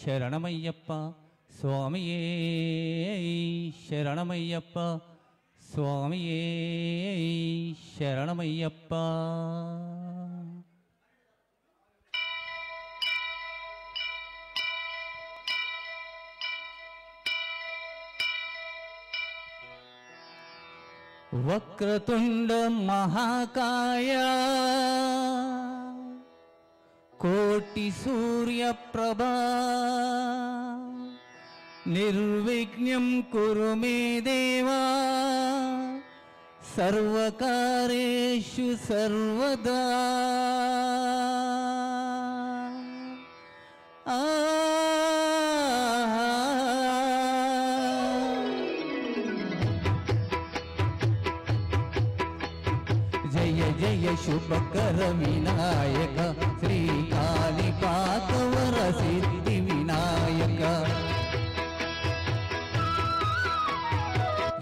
శరణమయ్యప్ప స్వామియే శరణమయ్యప్ప స్వామియే శరణమయ్యప్ప. వక్రతుండ మహాకాయ కోటి సూర్యప్రభా నిర్విఘ్నం కురు మే దేవా సర్వకార్యేషు సర్వదా. జయ జయ శుభకర వినాయక శ్రీకాళిపాకవర సిద్ధి వినాయక.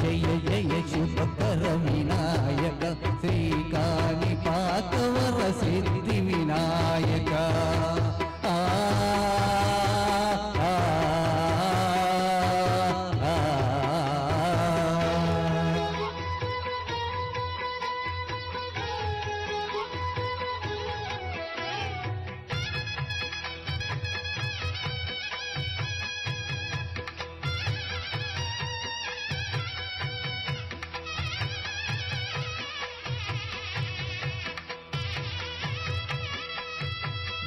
జయ జయ శుభకర వినాయక శ్రీకాళిపాకవర సిద్ధి వినాయక.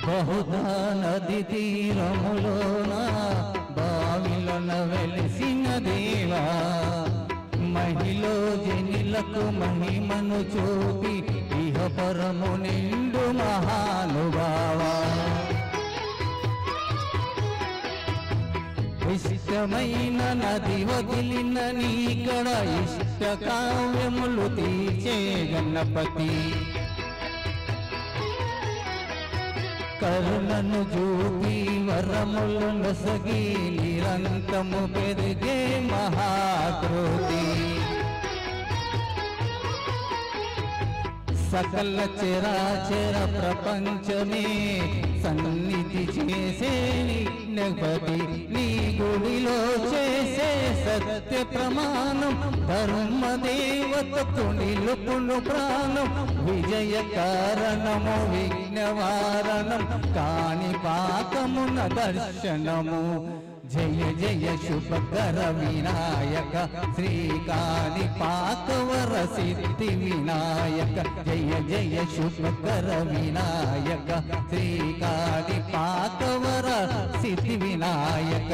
బహుధా నది తీరములోన బావిలోన వెలిసిన దేవా మహిళ జనులకు మహిమను చూపి ఇహ పరము నిండు మహానుభావా. ఇష్టమైన నది వదిలిన నీకడ ఇష్ట కావ్యములు తీర్చే గణపతి. కరుణను చూపి వరములు నొసగి నిరంతము పెరిగే మహాకృతి. సకల చరాచర ప్రపంచమే సన్నిధి చేసే విఘ్నపతి. నీ గుడిలో చేసే సత్య ప్రమాణం ధర్మదేవతకు నిలుపును ప్రాణం. విజయ కారణము విఘ్నవారణం కాణిపాకమున దర్శనము. జయ జయ శుభకర వినాయక శ్రీకాళిపాకవర సిద్ధి వినాయక. జయ జయ శుభకర వినాయక శ్రీకాళిపాకవర సిద్ధి వినాయక.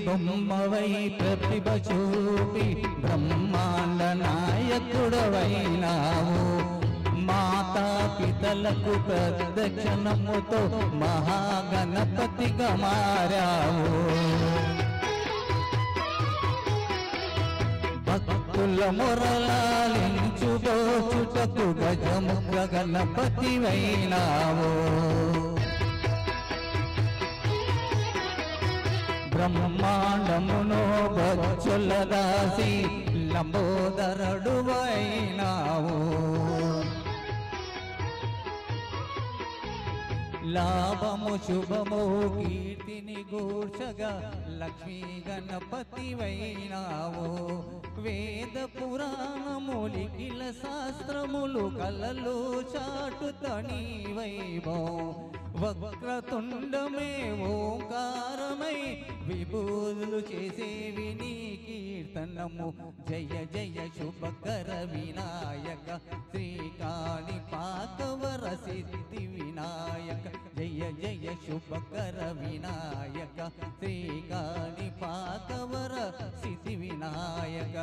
బొమ్మవై ప్రతిభ చూపి బ్రహ్మాండ నాయకుడవైనావు. మాతా పితలకు ప్రదక్షిణముతో మహాగణపతిగా మారావు. భక్తుల మొరలాలించు దోచుటకు గజముఖ గణపతివైనావు. బ్రహ్మాండమునో బచ్చుల దాసి లంబోదరుడువైనావు. లాభము శుభము కీర్తిని గూర్చగా లక్ష్మీ గణపతివైనావు. వేద పురాణములికిల శాస్త్రములు కలలు చాటుతని వైభవం. వక్రతుండమే ఓంకారమై విభూతులు చేసేవి నీ కీర్తనము. జయ జయ శుభకర వినాయక శ్రీకాళిపాకవర సిద్ధి వినాయక. జయ జయ శుభకర వినాయక శ్రీకాళిపాకవర సిద్ధి వినాయక.